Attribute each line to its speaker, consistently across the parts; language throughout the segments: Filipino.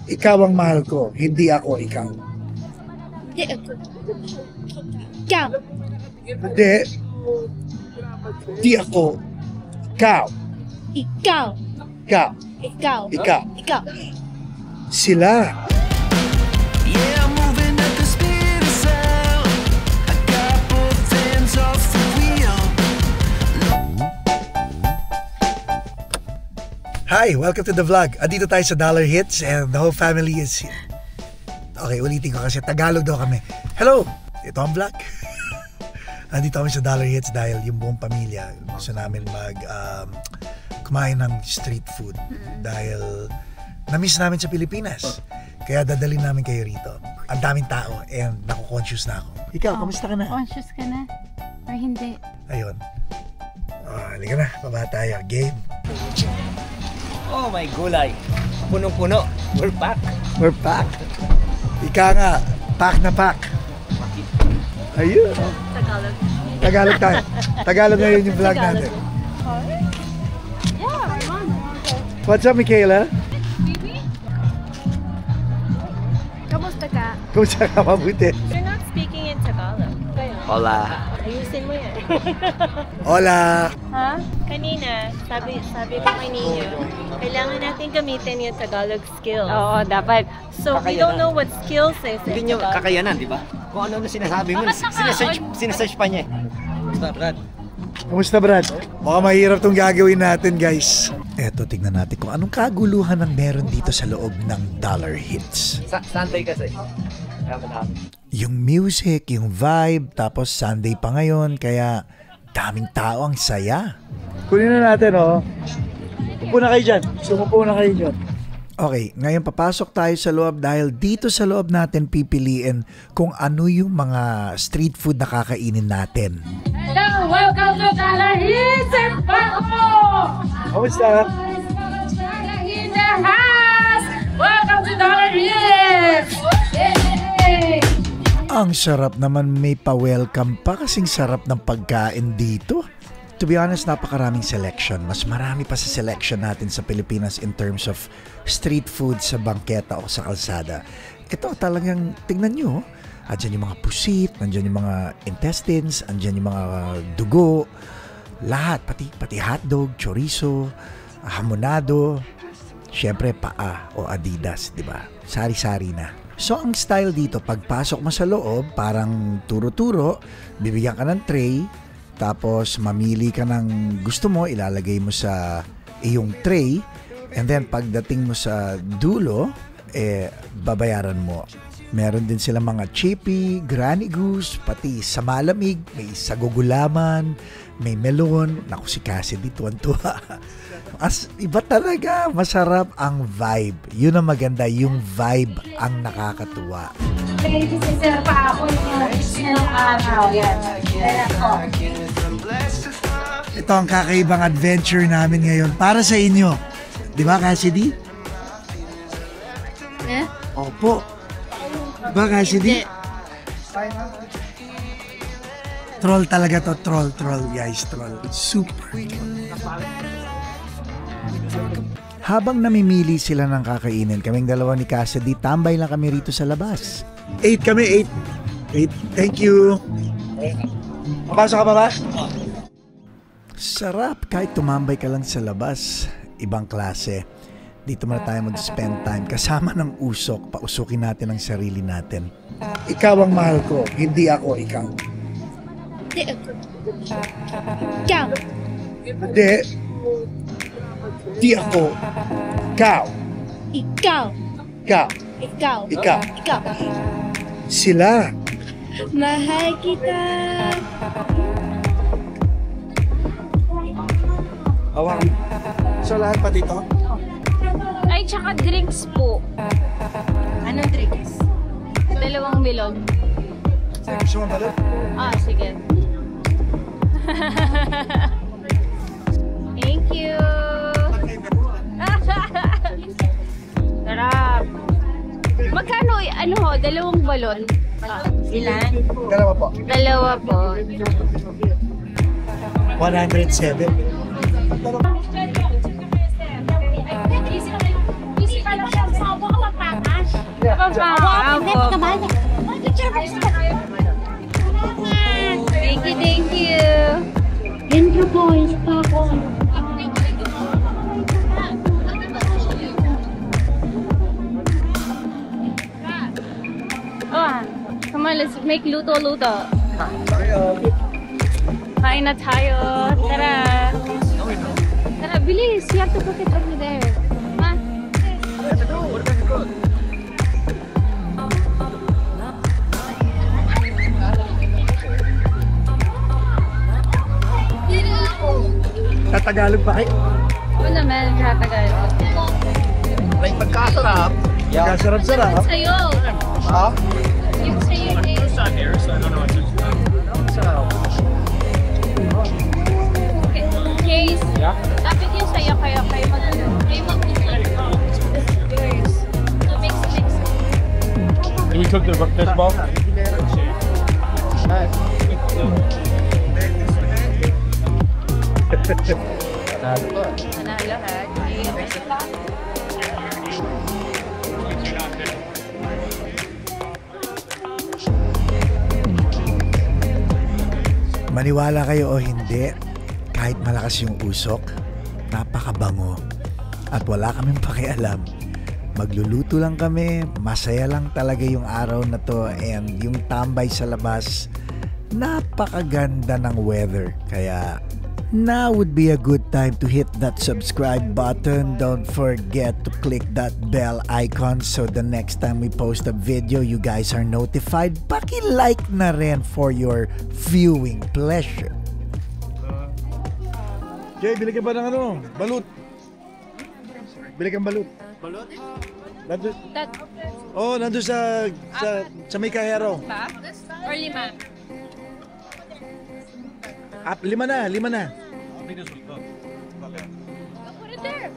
Speaker 1: Ikaw ang mahal ko, hindi ako ikaw.
Speaker 2: Ikaw.
Speaker 1: Hindi. Hindi ako. Ikaw.
Speaker 2: Ikaw.
Speaker 1: Ikaw.
Speaker 2: Ikaw.
Speaker 1: Ikaw.
Speaker 2: Ikaw.
Speaker 1: Sila.
Speaker 3: Yeah, I'm moving at the speed of sound. I got both hands off the wheel.
Speaker 1: Hi, welcome to the vlog. Andito tayo sa Dollar Hits and the whole family is here. Okay, ulitin ko kasi Tagalog daw kami. Hello! Ito ang vlog. Andito kami sa Dollar Hits dahil yung buong pamilya gusto namin kumain ng street food dahil na-miss namin sa Pilipinas. Kaya dadalhin namin kayo rito. Ang daming tao and naku-conscious na ako. Ikaw, kamusta ka na?
Speaker 2: Conscious ka na? Or hindi?
Speaker 1: Ayun. Halika na, baba tayo. Game.
Speaker 4: Oh my gulay. Punong-puno. We're back.
Speaker 1: We're back. Ika nga, pack na pack. Ayun.
Speaker 2: Tagalog.
Speaker 1: Tagalog tayo. Tagalog ngayon yung vlog natin.
Speaker 2: Yeah, my mom.
Speaker 1: What's up, Michaela?
Speaker 2: Kamusta ka?
Speaker 1: Kumusta ka? Mabuti.
Speaker 5: You're not speaking in Tagalog.
Speaker 4: Hola.
Speaker 5: Ayusin mo yan.
Speaker 1: Hola.
Speaker 5: Ha? Kanina, sabi ko kay Nino, kailangan natin gamitin yung Tagalog skills. Oo, dapat. So, we don't know what skills is
Speaker 4: Hindi
Speaker 5: in
Speaker 4: nyo
Speaker 5: Tagalog.
Speaker 4: kakayanan, di ba? Kung ano na sinasabi mo, sinesearch pa niya. Basta, Brad.
Speaker 1: Kamusta, Brad? Mukhang mahirap tong gagawin natin, guys. Eto, tignan natin kung anong kaguluhan ang meron dito sa loob ng Dollar Hits.
Speaker 4: Sunday kasi. Kaya madami.
Speaker 1: Yung music, yung vibe, tapos Sunday pa ngayon, kaya daming tao, ang saya. Kunin na natin, oh. Upo na kayo dyan. Sumupo na kayo dyan. Okay, ngayon papasok tayo sa loob dahil dito sa loob natin pipiliin kung ano yung mga street food na kakainin natin.
Speaker 2: Hello! Welcome to Dollar Hits and Paco!
Speaker 1: Kamusta?
Speaker 2: In the house! Welcome to Dollar Hits! Yay!
Speaker 1: Ang sarap naman, may pa-welcome pa kasing sarap ng pagkain dito. To be honest, napakaraming selection. Mas marami pa sa selection natin sa Pilipinas in terms of street food sa bangketa o sa kalsada. Ito talagang, tingnan nyo, andyan yung mga pusit, andyan yung mga intestines, andyan yung mga dugo, lahat, pati hotdog, chorizo, hamonado, syempre paa o Adidas, di ba? Sari-sari na. So ang style dito, pagpasok mo sa loob, parang turo-turo, bibigyan ka ng tray, tapos mamili ka ng gusto mo, ilalagay mo sa iyong tray, and then pagdating mo sa dulo, babayaran mo. Meron din sila mga chippy, granny goose, pati sa malamig, may sagugulaman, may melon. Naku, si Cassidy, tuwan-tuwa. As iba talaga, masarap ang vibe. Yun ang maganda, yung vibe ang nakakatuwa.
Speaker 2: Ladies, isa pa ako yung araw. Yan.
Speaker 1: Ito ang kakaibang adventure namin ngayon para sa inyo. Di ba, Cassidy?
Speaker 2: Eh?
Speaker 1: Opo. Di ba, Cassidy? Troll talaga to. Troll, guys. Troll. Super. Habang namimili sila ng kakainin, kaming dalawa ni Cassidy, tambay lang kami rito sa labas. 8 kami, 8. Thank you. Papasok ka pa ba? Sarap kahit tumambay ka lang sa labas. Ibang klase. Dito muna tayo mag-spend time kasama ng usok. Pausukin natin ang sarili natin. Ikaw ang mahal ko, hindi ako ikaw.
Speaker 2: Hindi ako. Ikaw.
Speaker 1: Hindi. Hindi ako. Ikaw.
Speaker 2: Ikaw.
Speaker 1: Ikaw.
Speaker 2: Ikaw.
Speaker 1: Ikaw.
Speaker 2: Ikaw.
Speaker 1: Sila.
Speaker 2: Mahal kita.
Speaker 1: Awang. So lahat pa dito?
Speaker 5: Ay, tsaka drinks po.
Speaker 2: Anong drinks?
Speaker 5: 2 melon.
Speaker 1: Gusto mo ba?
Speaker 5: Sige. Thank you. Sarap. Magkano, 2 balon? Ilan?
Speaker 1: Dalawa po.
Speaker 5: 2 po.
Speaker 1: 107.
Speaker 2: Easy ka lang siya. Baka
Speaker 5: Thank you.
Speaker 2: Intro po, isa po.
Speaker 5: Oh, come on, let's make luto-luto. Kain na tayo. Tara. Tara, bilis. You have to put it over there. Ha?
Speaker 1: Tatagalog pa kayo?
Speaker 5: Oo naman, tatagal.
Speaker 4: May pagkasarap.
Speaker 1: Kasarap-sarap.
Speaker 5: Sa'yo.
Speaker 4: Ha?
Speaker 5: Yung sa'yo, Jay. Case. Dapat yung sa'yo kayo Yours. So mix.
Speaker 6: Do we cook the fish ball?
Speaker 5: Manalo ha.
Speaker 1: Maniwala kayo o hindi, kahit malakas yung usok, napakabango. At wala kaming pakialam. Magluluto lang kami, masaya lang talaga yung araw na to, and yung tambay sa labas, napakaganda ng weather. Kaya now would be a good time to hit that subscribe button. Don't forget to click that bell icon so the next time we post a video, you guys are notified. Paki-like na rin for your viewing pleasure. Jay, bili ka ba ng ano? Balut. Bili kang balut.
Speaker 4: Balot?
Speaker 1: Nandun, nandun sa may kahero.
Speaker 5: Or 5?
Speaker 1: Lima na.
Speaker 5: Put it there.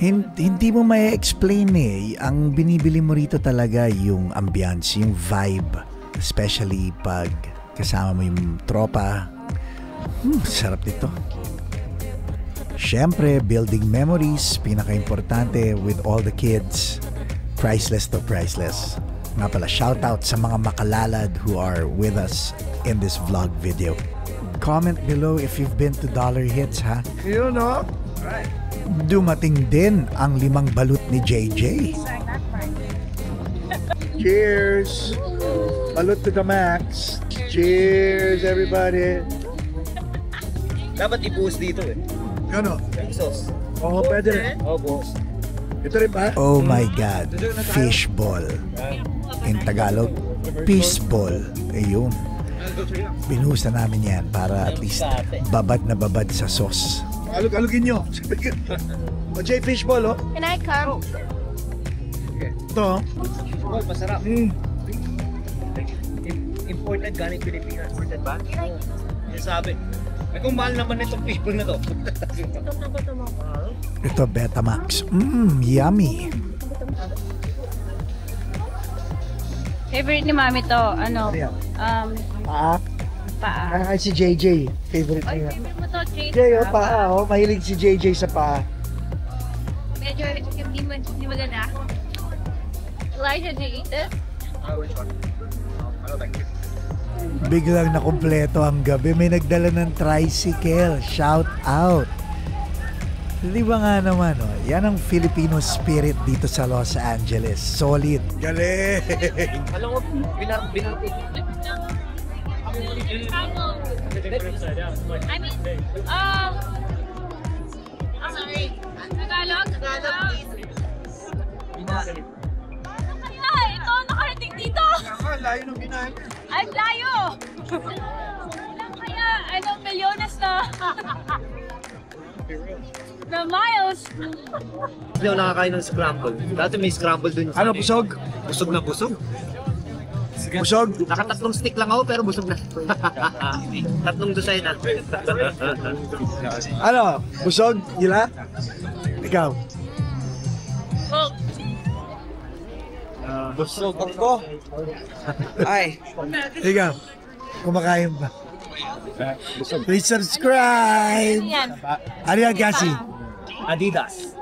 Speaker 1: Hindi mo may explain eh. Ang binibili mo rito talaga yung ambiance, yung vibe. Especially pag kasama mo yung tropa. Sarap nito. Siyempre, building memories, pinaka-importante with all the kids. Priceless to priceless. Nga pala, shoutout sa mga makalalad who are with us in this vlog video. Comment below if you've been to Dollar Hits, ha? Yun, no? Dumating din ang 5 balut ni JJ. Cheers! Balut to the max. Cheers, everybody!
Speaker 4: Dapat i-boost dito eh.
Speaker 1: Ano?
Speaker 4: Yung sauce.
Speaker 1: Oo, pwede rin.
Speaker 4: Oh, boss.
Speaker 1: Ito rin ba? Oh my God. Fishball. In Tagalog, fishball. Ayun. Binuhusan namin yan para at least babad na babad sa sauce. Alugin nyo. O Jay, fishball, oh.
Speaker 5: Can I come?
Speaker 1: Ito.
Speaker 4: Fishball, masarap. Imported galing Pilipinas. Imported ba? Yung sabi. Ay kung mahal naman itong fishball na to.
Speaker 1: Ito, Betamax. Yummy.
Speaker 5: Favorite ni Mami to, ano?
Speaker 1: Paa?
Speaker 5: Paa.
Speaker 1: Ay, si JJ. Favorite
Speaker 5: Ay,
Speaker 1: niya.
Speaker 5: favorite mo to, Jade.
Speaker 1: JJ, oh, paa. Oh. Mahilig si JJ sa paa.
Speaker 5: Medyo hindi maganda. Elijah, do you eat this?
Speaker 1: Biglang nakumpleto ang gabi. May nagdala ng tricycle. Shout out. Di ba nga naman, oh? Yan ang Filipino spirit dito sa Los Angeles. Solid. Galing!
Speaker 4: Alam mo,
Speaker 5: I mean, I'm sorry. Tagalog? Kaya, ito, nakarating dito.
Speaker 1: Layo nung ginahin.
Speaker 5: Ay, layo! Ilang kaya, milyones na. Na miles.
Speaker 4: Hindi ako nakakain ng scramble. Dati may scramble dun.
Speaker 1: Ano, busog?
Speaker 4: Busog na busog.
Speaker 1: Busog?
Speaker 4: Nakatatlong stick lang ako pero busog na. Tatlong dosay na.
Speaker 1: Ano? Busog? Gila? Ikaw?
Speaker 5: Well,
Speaker 4: Busog ako.
Speaker 1: Ay. Ikaw? Kumakain ba? Please subscribe!
Speaker 5: Yan.
Speaker 1: Ano yan, Cassie?
Speaker 4: Adidas.